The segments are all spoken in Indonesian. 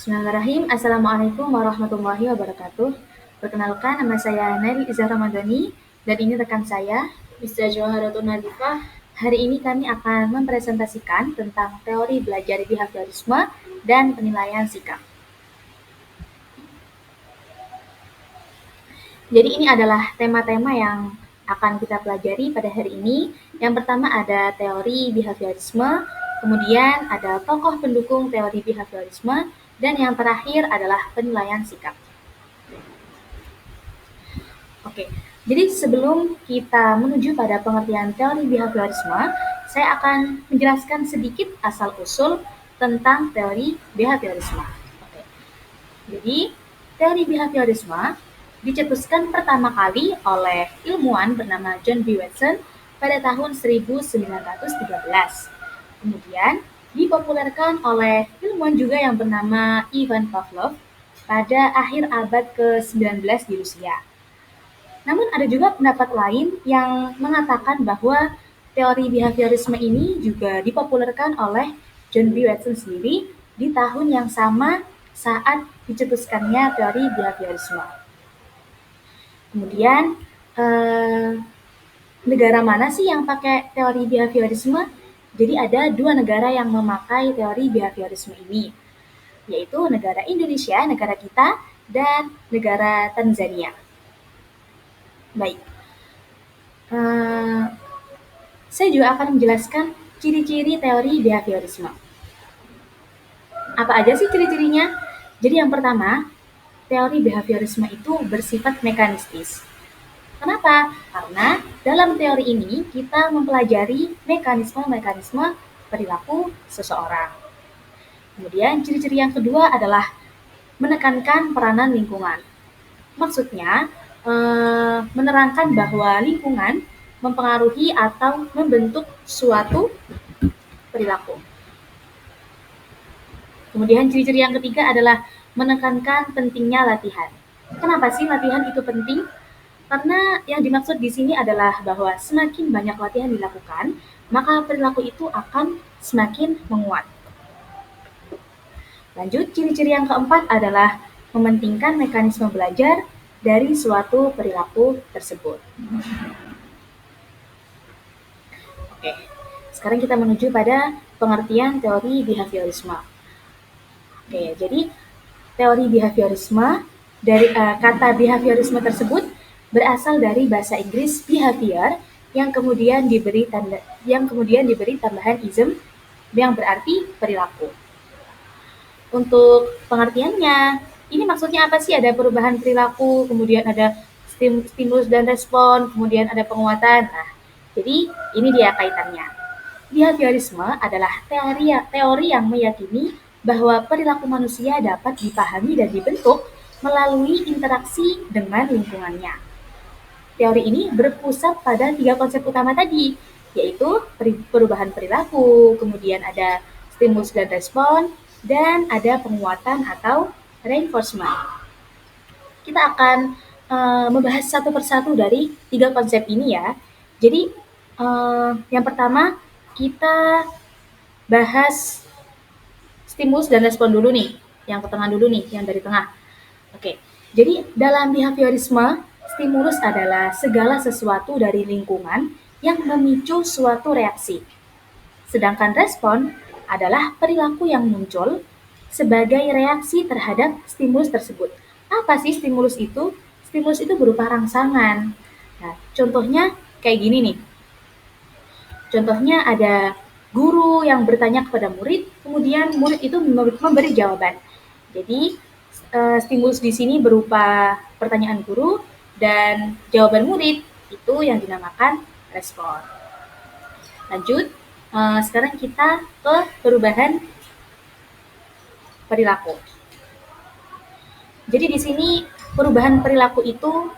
Bismillahirrahmanirrahim. Assalamualaikum warahmatullahi wabarakatuh. Perkenalkan, nama saya Nail Izah Ramadhani dan ini rekan saya, Mr. Joharatun Nadifah. Hari ini kami akan mempresentasikan tentang teori belajar behaviorisme dan penilaian sikap. Jadi ini adalah tema-tema yang akan kita pelajari pada hari ini. Yang pertama ada teori behaviorisme, kemudian ada tokoh pendukung teori behaviorisme, dan yang terakhir adalah penilaian sikap. Oke, jadi sebelum kita menuju pada pengertian teori behaviorisme, saya akan menjelaskan sedikit asal-usul tentang teori behaviorisme. Oke. Jadi, teori behaviorisme dicetuskan pertama kali oleh ilmuwan bernama John B. Watson pada tahun 1913. Kemudian dipopulerkan oleh ilmuwan juga yang bernama Ivan Pavlov pada akhir abad ke-19 di Rusia. Namun ada juga pendapat lain yang mengatakan bahwa teori behaviorisme ini juga dipopulerkan oleh John B. Watson sendiri di tahun yang sama saat dicetuskannya teori behaviorisme. Kemudian, negara mana sih yang pakai teori behaviorisme? Jadi ada dua negara yang memakai teori behaviorisme ini, yaitu negara Indonesia, negara kita, dan negara Tanzania. Baik, saya juga akan menjelaskan ciri-ciri teori behaviorisme. Apa aja sih ciri-cirinya? Jadi yang pertama, teori behaviorisme itu bersifat mekanistis. Kenapa? Karena dalam teori ini kita mempelajari mekanisme-mekanisme perilaku seseorang. Kemudian ciri-ciri yang kedua adalah menekankan peranan lingkungan. Maksudnya, menerangkan bahwa lingkungan mempengaruhi atau membentuk suatu perilaku. Kemudian ciri-ciri yang ketiga adalah menekankan pentingnya latihan. Kenapa sih latihan itu penting? Karena yang dimaksud di sini adalah bahwa semakin banyak latihan dilakukan, maka perilaku itu akan semakin menguat. Lanjut, ciri-ciri yang keempat adalah mementingkan mekanisme belajar dari suatu perilaku tersebut. Oke, sekarang kita menuju pada pengertian teori behaviorisme. Oke, jadi teori behaviorisme dari kata behaviorisme tersebut berasal dari bahasa Inggris behavior yang kemudian diberi tambahan ism yang berarti perilaku. Untuk pengertiannya, ini maksudnya apa sih? Ada perubahan perilaku, kemudian ada stimulus dan respon, kemudian ada penguatan. Nah, jadi ini dia kaitannya. Behaviorisme adalah teori yang meyakini bahwa perilaku manusia dapat dipahami dan dibentuk melalui interaksi dengan lingkungannya. Teori ini berpusat pada 3 konsep utama tadi, yaitu perubahan perilaku, kemudian ada stimulus dan respon, dan ada penguatan atau reinforcement. Kita akan membahas satu persatu dari 3 konsep ini ya. Jadi yang pertama kita bahas stimulus dan respon dulu nih, yang ke tengah dulu nih, yang dari tengah. Oke, jadi dalam behaviorisme, stimulus adalah segala sesuatu dari lingkungan yang memicu suatu reaksi. Sedangkan respon adalah perilaku yang muncul sebagai reaksi terhadap stimulus tersebut. Apa sih stimulus itu? Stimulus itu berupa rangsangan. Nah, contohnya kayak gini nih. Contohnya ada guru yang bertanya kepada murid, kemudian murid itu memberi jawaban. Jadi, stimulus di sini berupa pertanyaan guru dan jawaban murid, itu yang dinamakan respon. Lanjut, sekarang kita ke perubahan perilaku. Jadi di sini perubahan perilaku itu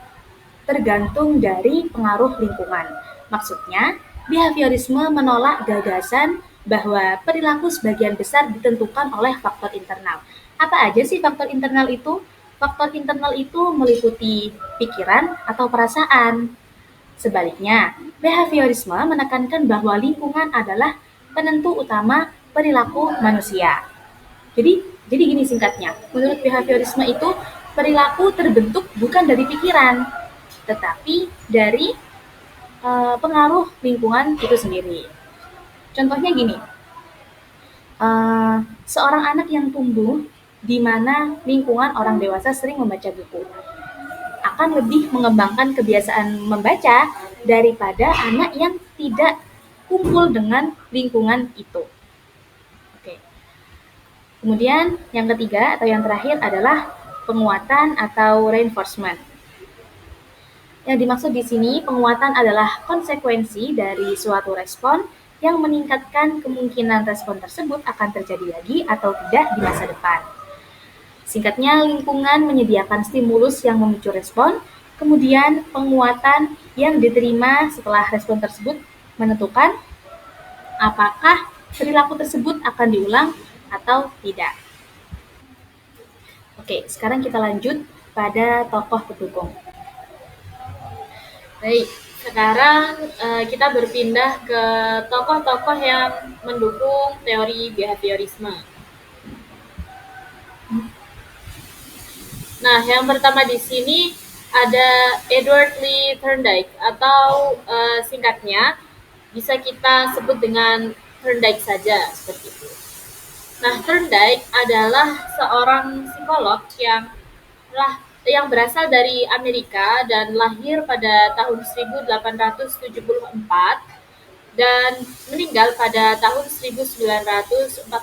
tergantung dari pengaruh lingkungan. Maksudnya, behaviorisme menolak gagasan bahwa perilaku sebagian besar ditentukan oleh faktor internal. Apa aja sih faktor internal itu? Faktor internal itu meliputi pikiran atau perasaan. Sebaliknya, behaviorisme menekankan bahwa lingkungan adalah penentu utama perilaku manusia. Jadi gini singkatnya, menurut behaviorisme itu perilaku terbentuk bukan dari pikiran, tetapi dari pengaruh lingkungan itu sendiri. Contohnya gini, seorang anak yang tumbuh di mana lingkungan orang dewasa sering membaca buku akan lebih mengembangkan kebiasaan membaca daripada anak yang tidak kumpul dengan lingkungan itu. Oke. Kemudian yang ketiga atau yang terakhir adalah penguatan atau reinforcement. Yang dimaksud di sini penguatan adalah konsekuensi dari suatu respon yang meningkatkan kemungkinan respon tersebut akan terjadi lagi atau tidak di masa depan. Singkatnya, lingkungan menyediakan stimulus yang memicu respon, kemudian penguatan yang diterima setelah respon tersebut menentukan apakah perilaku tersebut akan diulang atau tidak. Oke, sekarang kita lanjut pada tokoh pendukung. Baik, sekarang kita berpindah ke tokoh-tokoh yang mendukung teori behaviorisme. Nah, yang pertama di sini ada Edward Lee Thorndike atau singkatnya bisa kita sebut dengan Thorndike saja seperti itu. Nah, Thorndike adalah seorang psikolog yang berasal dari Amerika dan lahir pada tahun 1874 dan meninggal pada tahun 1949.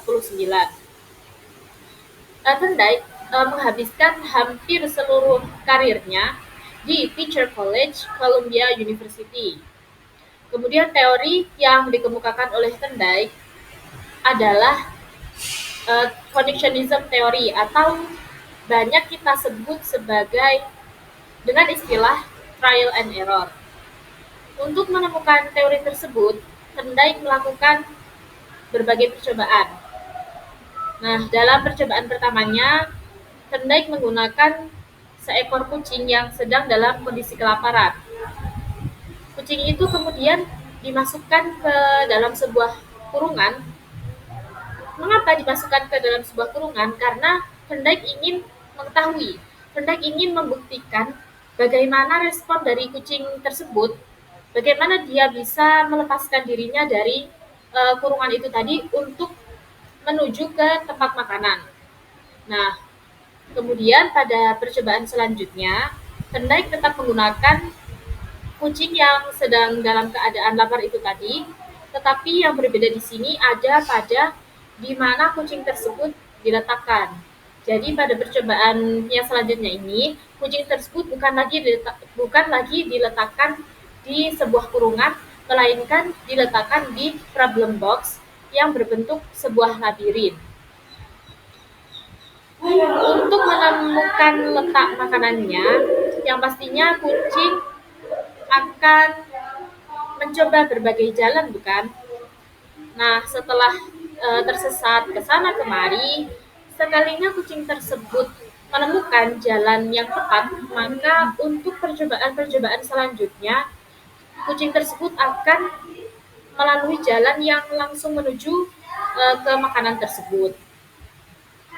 Thorndike menghabiskan hampir seluruh karirnya di Teacher College, Columbia University. Kemudian teori yang dikemukakan oleh Thorndike adalah connectionism teori atau banyak kita sebut sebagai dengan istilah trial and error. Untuk menemukan teori tersebut, Thorndike melakukan berbagai percobaan. Nah, dalam percobaan pertamanya, Thorndike menggunakan seekor kucing yang sedang dalam kondisi kelaparan. Kucing itu kemudian dimasukkan ke dalam sebuah kurungan. Mengapa dimasukkan ke dalam sebuah kurungan? Karena Thorndike ingin mengetahui, Thorndike ingin membuktikan bagaimana respon dari kucing tersebut, bagaimana dia bisa melepaskan dirinya dari kurungan itu tadi untuk menuju ke tempat makanan. Nah, kemudian pada percobaan selanjutnya, Thorndike tetap menggunakan kucing yang sedang dalam keadaan lapar itu tadi, tetapi yang berbeda di sini ada pada di mana kucing tersebut diletakkan. Jadi pada percobaan yang selanjutnya ini, kucing tersebut bukan lagi diletakkan di sebuah kurungan, melainkan diletakkan di problem box yang berbentuk sebuah labirin. Untuk menemukan letak makanannya, yang pastinya kucing akan mencoba berbagai jalan, bukan? Nah, setelah tersesat ke sana kemari, sekalinya kucing tersebut menemukan jalan yang tepat, maka untuk percobaan-percobaan selanjutnya, kucing tersebut akan melalui jalan yang langsung menuju ke makanan tersebut.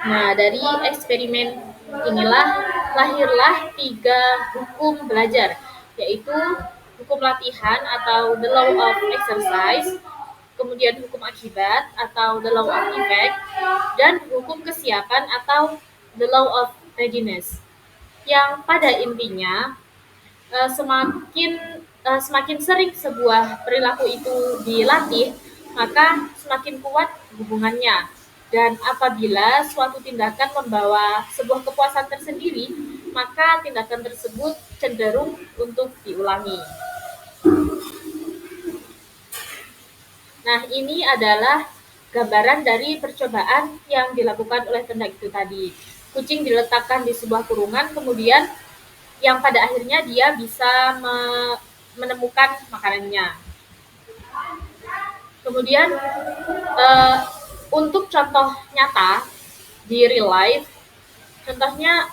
Nah, dari eksperimen inilah lahirlah 3 hukum belajar, yaitu hukum latihan atau the law of exercise, kemudian hukum akibat atau the law of effect, dan hukum kesiapan atau the law of readiness. Yang pada intinya semakin sering sebuah perilaku itu dilatih, maka semakin kuat hubungannya. Dan apabila suatu tindakan membawa sebuah kepuasan tersendiri, maka tindakan tersebut cenderung untuk diulangi. Nah, ini adalah gambaran dari percobaan yang dilakukan oleh Thorndike itu tadi. Kucing diletakkan di sebuah kurungan, kemudian yang pada akhirnya dia bisa menemukan makanannya. Kemudian untuk contoh nyata di real life, contohnya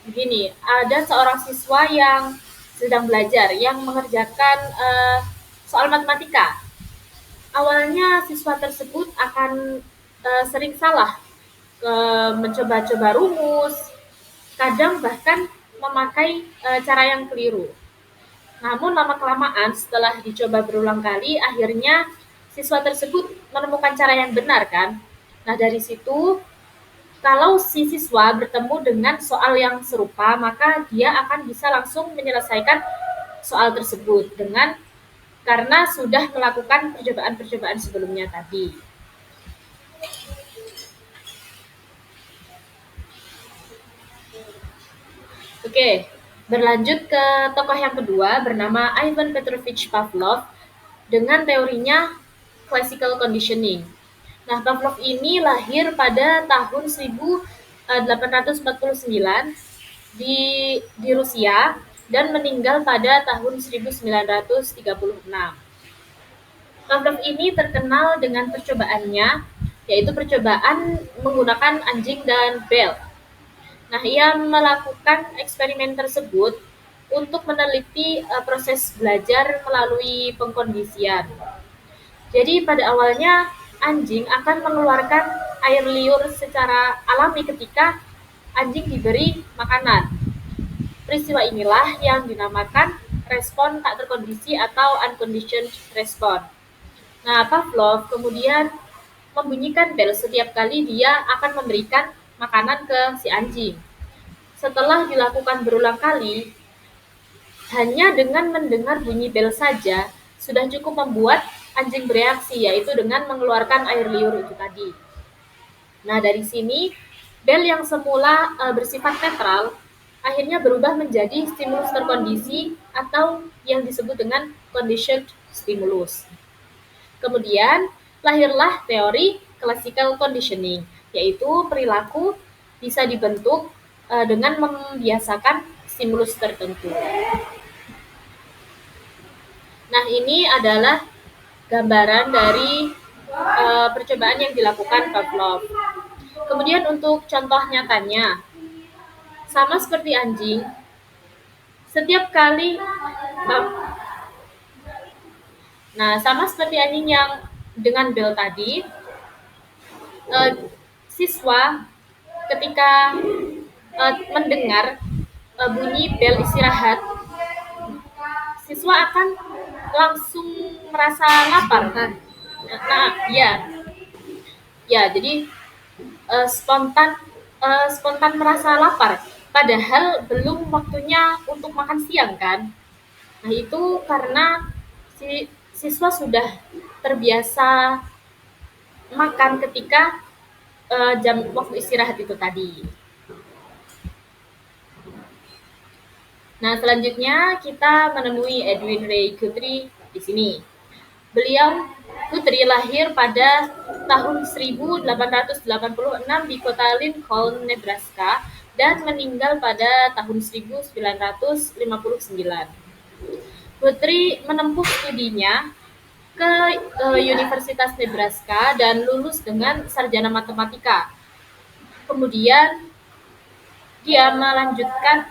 begini, ada seorang siswa yang sedang belajar, yang mengerjakan soal matematika. Awalnya siswa tersebut akan sering salah mencoba-coba rumus, kadang bahkan memakai cara yang keliru. Namun lama-kelamaan setelah dicoba berulang kali, akhirnya siswa tersebut menemukan cara yang benar kan. Nah dari situ, kalau si siswa bertemu dengan soal yang serupa, maka dia akan bisa langsung menyelesaikan soal tersebut karena sudah melakukan percobaan-percobaan sebelumnya tadi. Oke, berlanjut ke tokoh yang kedua bernama Ivan Petrovich Pavlov dengan teorinya classical conditioning. Nah, Pavlov ini lahir pada tahun 1849 di Rusia dan meninggal pada tahun 1936. Pavlov ini terkenal dengan percobaannya, yaitu percobaan menggunakan anjing dan bel. Nah, ia melakukan eksperimen tersebut untuk meneliti proses belajar melalui pengkondisian. Jadi pada awalnya anjing akan mengeluarkan air liur secara alami ketika anjing diberi makanan. Peristiwa inilah yang dinamakan respon tak terkondisi atau unconditioned response. Nah, Pavlov kemudian membunyikan bel setiap kali dia akan memberikan makanan ke si anjing. Setelah dilakukan berulang kali, hanya dengan mendengar bunyi bel saja sudah cukup membuat anjing bereaksi, yaitu dengan mengeluarkan air liur itu tadi. Nah, dari sini bel yang semula bersifat netral akhirnya berubah menjadi stimulus terkondisi atau yang disebut dengan conditioned stimulus. Kemudian lahirlah teori classical conditioning, yaitu perilaku bisa dibentuk dengan membiasakan stimulus tertentu. Nah, ini adalah gambaran dari percobaan yang dilakukan Pavlov. Kemudian untuk contoh nyatanya, sama seperti anjing, setiap kali sama seperti anjing yang dengan bel tadi, siswa ketika mendengar bunyi bel istirahat, siswa akan langsung merasa lapar kan. Nah, jadi spontan merasa lapar, padahal belum waktunya untuk makan siang kan. Nah, itu karena si siswa sudah terbiasa makan ketika jam waktu istirahat itu tadi. Nah, selanjutnya kita menemui Edwin Ray Guthrie di sini. Beliau Guthrie lahir pada tahun 1886 di kota Lincoln, Nebraska dan meninggal pada tahun 1959. Guthrie menempuh studinya ke Universitas Nebraska dan lulus dengan sarjana matematika. Kemudian dia melanjutkan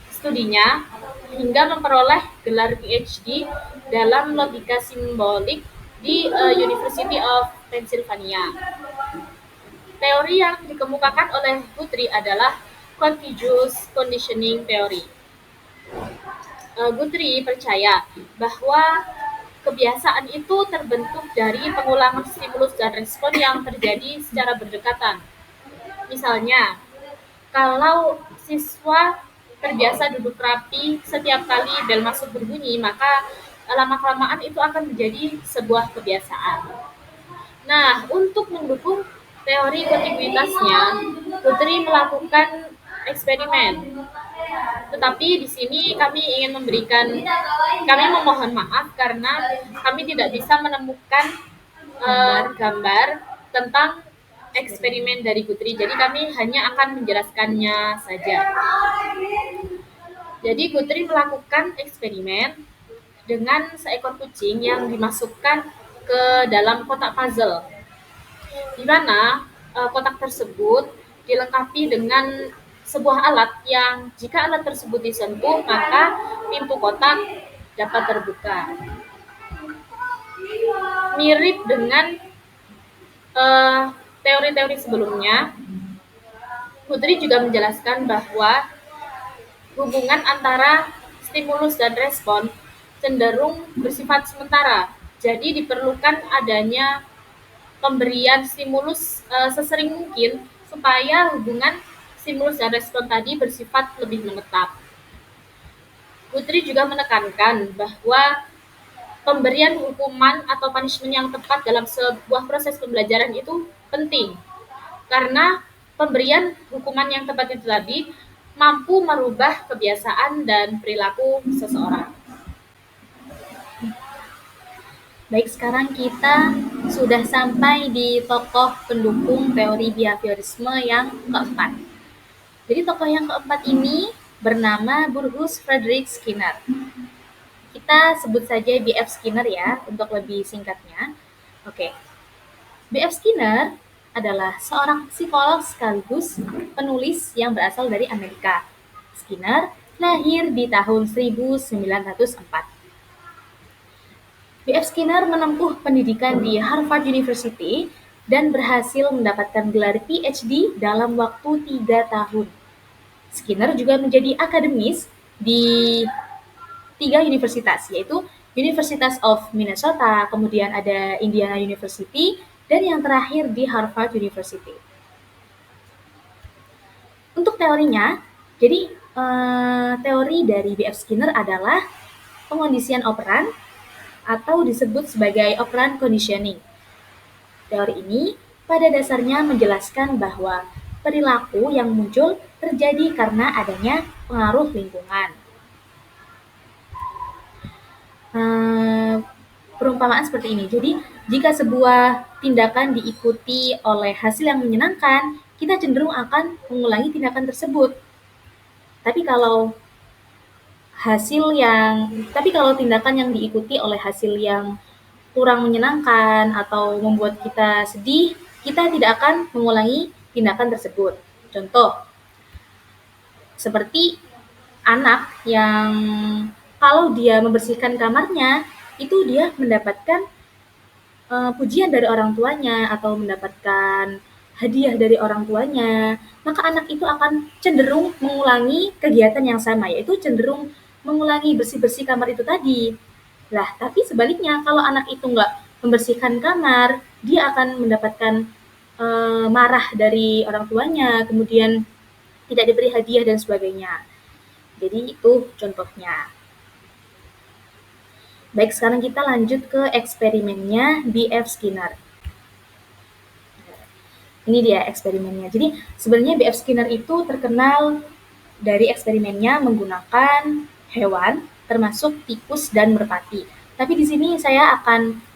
studinya hingga memperoleh gelar PhD dalam logika simbolik di University of Pennsylvania. Teori yang dikemukakan oleh Guthrie adalah contiguous conditioning theory. Guthrie percaya bahwa kebiasaan itu terbentuk dari pengulangan stimulus dan respon yang terjadi secara berdekatan. Misalnya, kalau siswa terbiasa duduk rapi setiap kali bel masuk berbunyi, maka lama-kelamaan itu akan menjadi sebuah kebiasaan. Nah, untuk mendukung teori kontiguitasnya, Guthrie melakukan eksperimen. Tetapi di sini kami memohon maaf karena kami tidak bisa menemukan gambar tentang eksperimen dari Guthrie. Jadi kami hanya akan menjelaskannya saja. Jadi Guthrie melakukan eksperimen dengan seekor kucing yang dimasukkan ke dalam kotak puzzle, di mana kotak tersebut dilengkapi dengan sebuah alat yang jika alat tersebut disentuh maka pintu kotak dapat terbuka. Mirip dengan teori-teori sebelumnya, Putri juga menjelaskan bahwa hubungan antara stimulus dan respon cenderung bersifat sementara. Jadi diperlukan adanya pemberian stimulus sesering mungkin supaya hubungan stimulus dan respon tadi bersifat lebih menetap. Putri juga menekankan bahwa pemberian hukuman atau punishment yang tepat dalam sebuah proses pembelajaran itu penting. Karena pemberian hukuman yang tepat itu tadi mampu merubah kebiasaan dan perilaku seseorang. Baik, sekarang kita sudah sampai di tokoh pendukung teori behaviorisme yang keempat. Jadi tokoh yang keempat ini bernama Burrhus Frederick Skinner. Kita sebut saja B.F. Skinner ya, untuk lebih singkatnya. Oke, B.F. Skinner adalah seorang psikolog sekaligus penulis yang berasal dari Amerika. Skinner lahir di tahun 1904. B.F. Skinner menempuh pendidikan di Harvard University dan berhasil mendapatkan gelar PhD dalam waktu 3 tahun. Skinner juga menjadi akademis di 3 universitas, yaitu University of Minnesota, kemudian ada Indiana University, dan yang terakhir di Harvard University. Untuk teorinya, jadi teori dari B.F. Skinner adalah pengondisian operan atau disebut sebagai operant conditioning. Teori ini pada dasarnya menjelaskan bahwa perilaku yang muncul terjadi karena adanya pengaruh lingkungan. Perumpamaan seperti ini. Jadi, jika sebuah tindakan diikuti oleh hasil yang menyenangkan, kita cenderung akan mengulangi tindakan tersebut. Tapi kalau tindakan yang diikuti oleh hasil yang kurang menyenangkan atau membuat kita sedih, kita tidak akan mengulangi tindakan tersebut. Contoh, seperti anak yang kalau dia membersihkan kamarnya, itu dia mendapatkan pujian dari orang tuanya atau mendapatkan hadiah dari orang tuanya, maka anak itu akan cenderung mengulangi kegiatan yang sama, yaitu cenderung mengulangi bersih-bersih kamar itu tadi. Lah, tapi sebaliknya kalau anak itu nggak membersihkan kamar, dia akan mendapatkan marah dari orang tuanya, kemudian tidak diberi hadiah dan sebagainya. Jadi itu contohnya. Baik, sekarang kita lanjut ke eksperimennya B.F. Skinner. Ini dia eksperimennya. Jadi sebenarnya B.F. Skinner itu terkenal dari eksperimennya menggunakan hewan, termasuk tikus dan merpati. Tapi di sini saya akan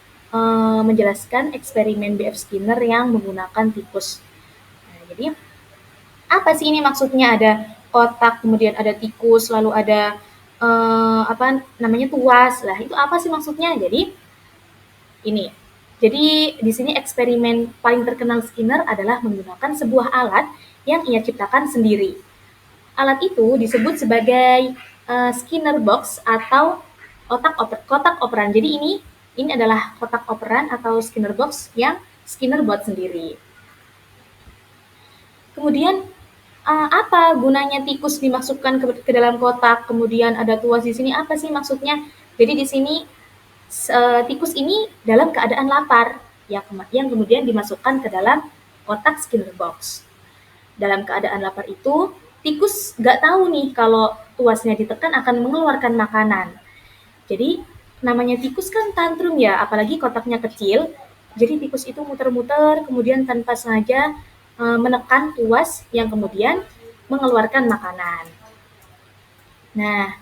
menjelaskan eksperimen B.F. Skinner yang menggunakan tikus. Nah, jadi apa sih ini maksudnya? Ada kotak, kemudian ada tikus, lalu ada tuas. Lah itu apa sih maksudnya? Jadi ini. Jadi di sini eksperimen paling terkenal Skinner adalah menggunakan sebuah alat yang ia ciptakan sendiri. Alat itu disebut sebagai Skinner box atau kotak operan. Jadi ini adalah kotak operan atau Skinner box yang Skinner buat sendiri. Kemudian apa gunanya tikus dimasukkan ke dalam kotak? Kemudian ada tuas di sini, apa sih maksudnya? Jadi di sini tikus ini dalam keadaan lapar yang kemudian dimasukkan ke dalam kotak Skinner box. Dalam keadaan lapar itu, tikus nggak tahu nih kalau tuasnya ditekan akan mengeluarkan makanan. Jadi namanya tikus kan tantrum ya, apalagi kotaknya kecil. Jadi tikus itu muter-muter, kemudian tanpa sengaja menekan tuas yang kemudian mengeluarkan makanan. Nah,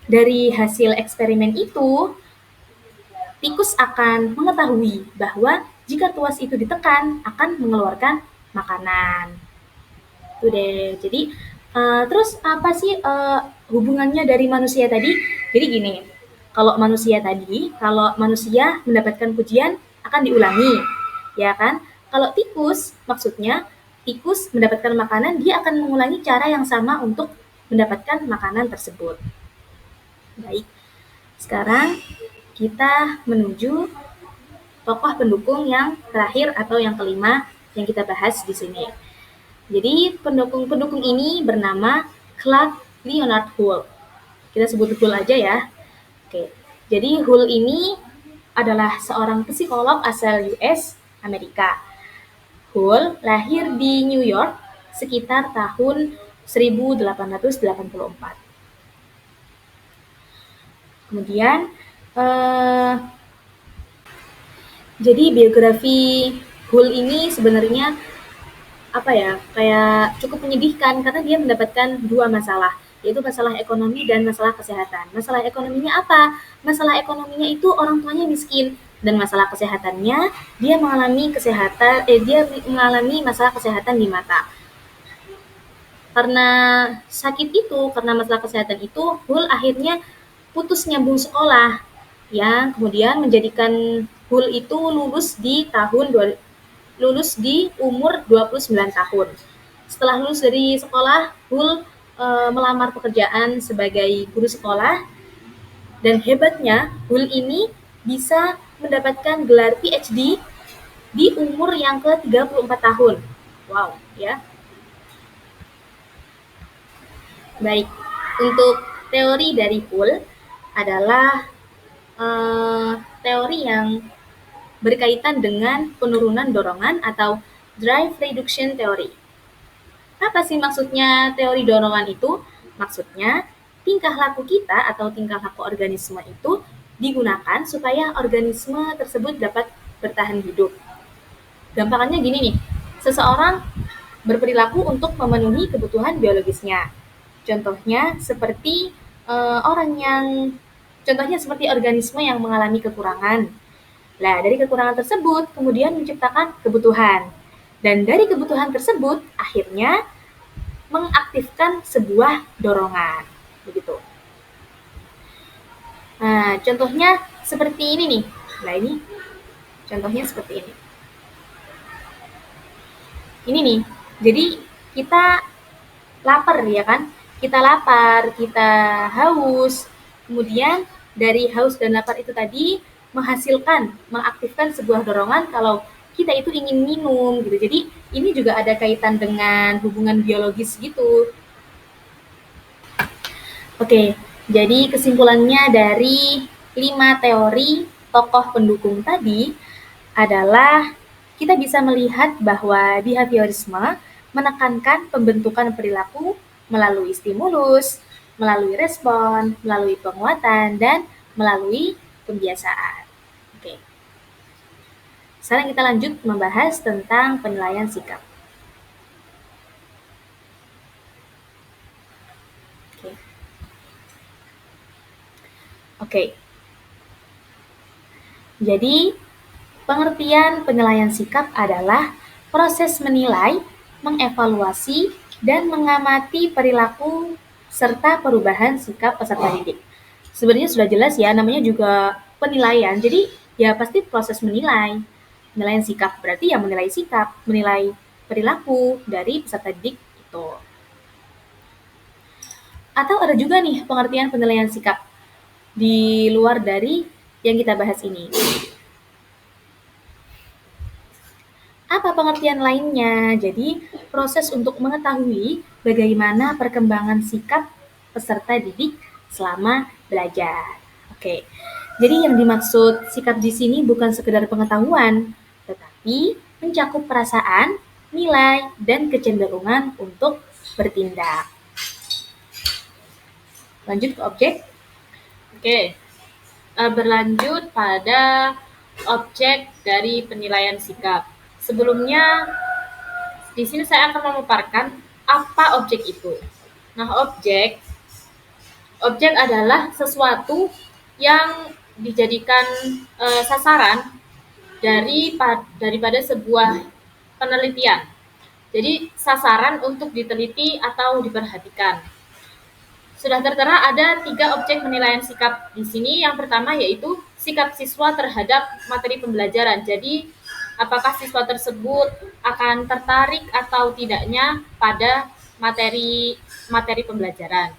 dari hasil eksperimen itu, tikus akan mengetahui bahwa jika tuas itu ditekan akan mengeluarkan makanan. Itu deh. Jadi terus apa sih hubungannya dari manusia tadi? Jadi gini, kalau manusia mendapatkan pujian akan diulangi, ya kan? Kalau tikus, maksudnya tikus mendapatkan makanan, dia akan mengulangi cara yang sama untuk mendapatkan makanan tersebut. Baik, sekarang kita menuju tokoh pendukung yang terakhir atau yang kelima yang kita bahas di sini. Jadi pendukung ini bernama Clark Leonard Hull. Kita sebut Hull aja ya. Oke. Jadi Hull ini adalah seorang psikolog asal US Amerika. Hull lahir di New York sekitar tahun 1884. Kemudian jadi biografi Hull ini sebenarnya kayak cukup menyedihkan karena dia mendapatkan dua masalah, yaitu masalah ekonomi dan masalah kesehatan. Masalah ekonominya apa? Masalah ekonominya itu orang tuanya miskin, dan masalah kesehatannya dia mengalami masalah kesehatan di mata. Karena sakit itu, karena masalah kesehatan itu, Hull akhirnya putus nyambung sekolah, yang kemudian menjadikan Hull itu lulus di umur 29 tahun. Setelah lulus dari sekolah, Hull melamar pekerjaan sebagai guru sekolah, dan hebatnya Hull ini bisa mendapatkan gelar PhD di umur yang ke-34 tahun. Wow, ya. Baik, untuk teori dari Hull adalah teori yang berkaitan dengan penurunan dorongan atau drive reduction theory. Apa sih maksudnya teori dorongan itu? Maksudnya, tingkah laku kita atau tingkah laku organisme itu digunakan supaya organisme tersebut dapat bertahan hidup. Gampangannya gini nih, seseorang berperilaku untuk memenuhi kebutuhan biologisnya. Contohnya seperti organisme yang mengalami kekurangan. Nah, dari kekurangan tersebut kemudian menciptakan kebutuhan. Dan dari kebutuhan tersebut akhirnya mengaktifkan sebuah dorongan. Begitu. Nah, contohnya seperti ini nih. Nah, ini contohnya seperti ini. Ini nih. Jadi kita lapar ya kan? Kita lapar, kita haus. Kemudian dari haus dan lapar itu tadi mengaktifkan sebuah dorongan kalau kita itu ingin minum gitu. Jadi ini juga ada kaitan dengan hubungan biologis gitu. Oke, jadi kesimpulannya dari 5 teori tokoh pendukung tadi adalah kita bisa melihat bahwa behaviorisme menekankan pembentukan perilaku melalui stimulus, melalui respon, melalui penguatan, dan melalui pembiasaan. Oke. Sekarang kita lanjut membahas tentang penilaian sikap. Oke. Jadi, pengertian penilaian sikap adalah proses menilai, mengevaluasi, dan mengamati perilaku serta perubahan sikap peserta didik. Sebenarnya sudah jelas ya, namanya juga penilaian. Jadi ya pasti proses menilai. Penilaian sikap berarti ya menilai sikap, menilai perilaku dari peserta didik itu. Atau ada juga nih pengertian penilaian sikap di luar dari yang kita bahas ini. Apa pengertian lainnya? Jadi, proses untuk mengetahui bagaimana perkembangan sikap peserta didik selama belajar. Oke. Jadi yang dimaksud sikap di sini bukan sekedar pengetahuan, tetapi mencakup perasaan, nilai, dan kecenderungan untuk bertindak. Lanjut ke objek. Oke. Berlanjut pada objek dari penilaian sikap. Sebelumnya, di sini saya akan memaparkan apa objek itu. Nah, objek adalah sesuatu yang dijadikan sasaran daripada sebuah penelitian. Jadi, sasaran untuk diteliti atau diperhatikan. Sudah tertera ada 3 objek penilaian sikap di sini. Yang pertama yaitu sikap siswa terhadap materi pembelajaran. Jadi, apakah siswa tersebut akan tertarik atau tidaknya pada materi pembelajaran.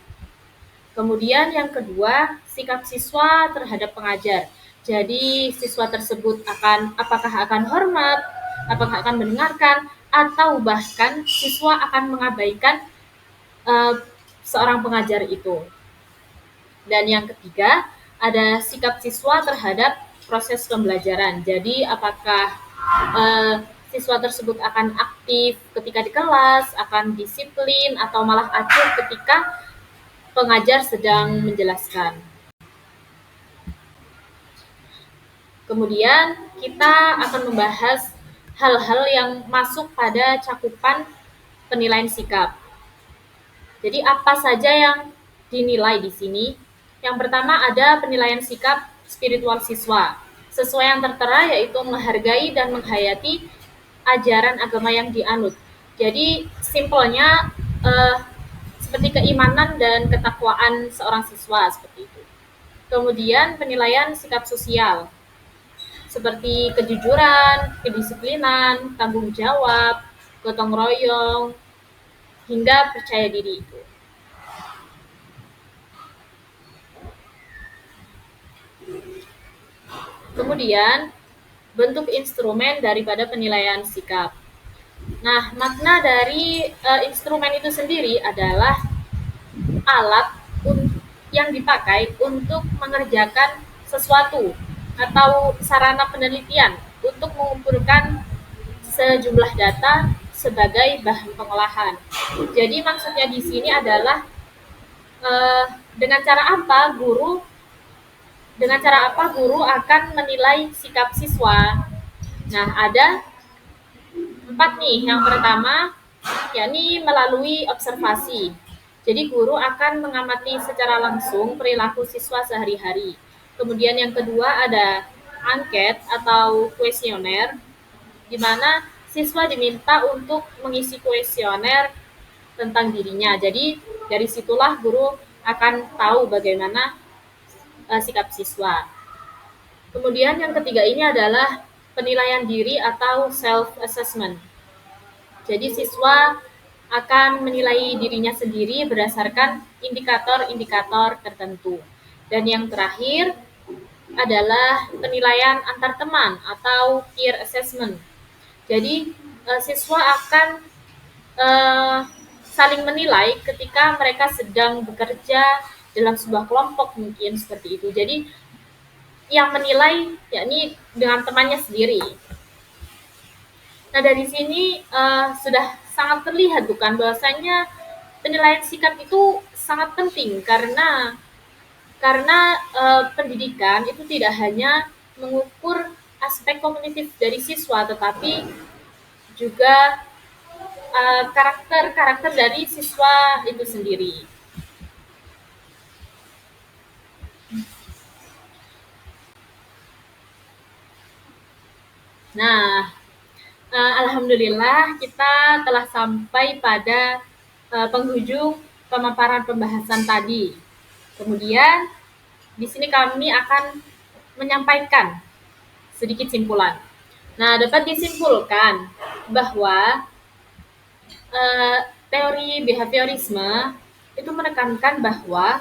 Kemudian yang kedua, sikap siswa terhadap pengajar. Jadi, siswa tersebut apakah akan hormat, apakah akan mendengarkan, atau bahkan siswa akan mengabaikan seorang pengajar itu. Dan yang ketiga, ada sikap siswa terhadap proses pembelajaran. Jadi apakah uh, siswa tersebut akan aktif ketika di kelas, akan disiplin, atau malah acuh ketika pengajar sedang menjelaskan. Kemudian kita akan membahas hal-hal yang masuk pada cakupan penilaian sikap. Jadi apa saja yang dinilai di sini? Yang pertama ada penilaian sikap spiritual siswa. Sesuai yang tertera yaitu menghargai dan menghayati ajaran agama yang dianut. Jadi simpelnya seperti keimanan dan ketakwaan seorang siswa seperti itu. Kemudian penilaian sikap sosial seperti kejujuran, kedisiplinan, tanggung jawab, gotong royong, hingga percaya diri itu. Kemudian, bentuk instrumen daripada penilaian sikap. Nah, makna dari instrumen itu sendiri adalah alat yang dipakai untuk mengerjakan sesuatu atau sarana penelitian untuk mengumpulkan sejumlah data sebagai bahan pengolahan. Jadi maksudnya di sini adalah dengan cara apa guru akan menilai sikap siswa. Nah, ada 4 nih. Yang pertama, yakni melalui observasi. Jadi guru akan mengamati secara langsung perilaku siswa sehari-hari. Kemudian yang kedua ada angket atau kuesioner, di mana siswa diminta untuk mengisi kuesioner tentang dirinya. Jadi dari situlah guru akan tahu bagaimana sikap siswa. Kemudian yang ketiga ini adalah penilaian diri atau self-assessment. Jadi siswa akan menilai dirinya sendiri berdasarkan indikator-indikator tertentu. Dan yang terakhir adalah penilaian antar teman atau peer assessment. Jadi siswa akan saling menilai ketika mereka sedang bekerja dalam sebuah kelompok mungkin seperti itu. Jadi yang menilai yakni dengan temannya sendiri. Nah dari sini sudah sangat terlihat bukan bahwasanya penilaian sikap itu sangat penting karena pendidikan itu tidak hanya mengukur aspek kognitif dari siswa tetapi juga karakter dari siswa itu sendiri. Nah, alhamdulillah kita telah sampai pada penghujung pemaparan pembahasan tadi. Kemudian di sini kami akan menyampaikan sedikit simpulan. Nah, dapat disimpulkan bahwa teori behaviorisme itu menekankan bahwa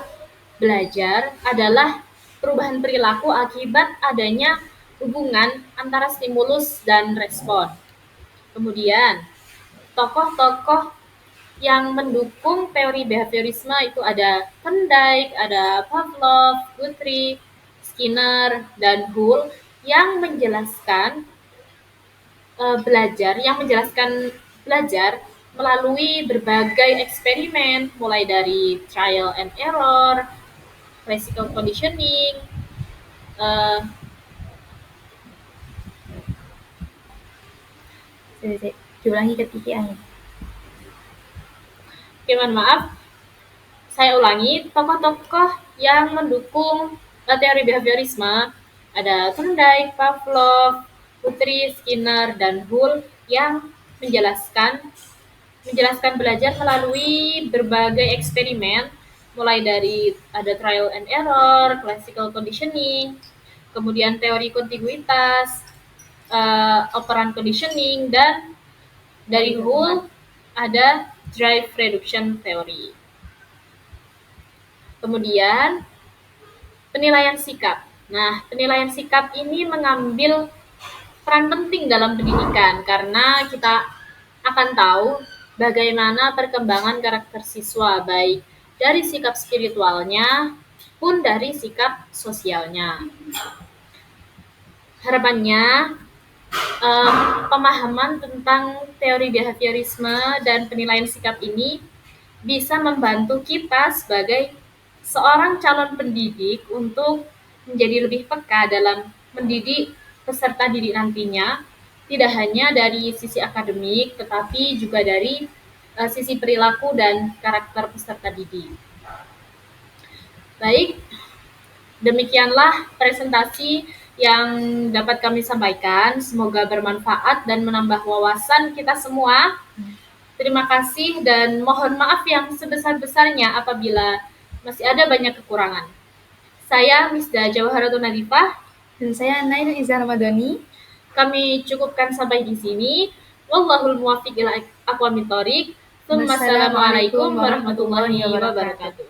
belajar adalah perubahan perilaku akibat adanya hubungan antara stimulus dan respon. Kemudian, tokoh-tokoh yang mendukung teori behaviorisme itu ada Thorndike, ada Pavlov, Guthrie, Skinner, dan Hull yang menjelaskan belajar melalui berbagai eksperimen, mulai dari trial and error, classical conditioning, Diulangi ketiga. Oke, mohon maaf. Saya ulangi, tokoh-tokoh yang mendukung teori behaviorisme ada Thorndike, Pavlov, Guthrie, Skinner, dan Hull yang menjelaskan belajar melalui berbagai eksperimen, mulai dari ada trial and error, classical conditioning, kemudian teori kontiguitas, operant conditioning, dan dari Hull ada drive reduction theory. Kemudian penilaian sikap. Nah, penilaian sikap ini mengambil peran penting dalam pendidikan karena kita akan tahu bagaimana perkembangan karakter siswa, baik dari sikap spiritualnya pun dari sikap sosialnya. Harapannya, pemahaman tentang teori behaviorisme dan penilaian sikap ini bisa membantu kita sebagai seorang calon pendidik untuk menjadi lebih peka dalam mendidik peserta didik nantinya, tidak hanya dari sisi akademik, tetapi juga dari sisi perilaku dan karakter peserta didik. Baik, demikianlah presentasi yang dapat kami sampaikan. Semoga bermanfaat dan menambah wawasan kita semua. Terima kasih dan mohon maaf yang sebesar-besarnya apabila masih ada banyak kekurangan. Saya Misda Jawharatun Nadifah. Dan saya Naila Iza Ramadhani. Kami cukupkan sampai di sini. Wallahul muwaffiq ila aqwamit thoriq. Wassalamualaikum warahmatullahi wabarakatuh.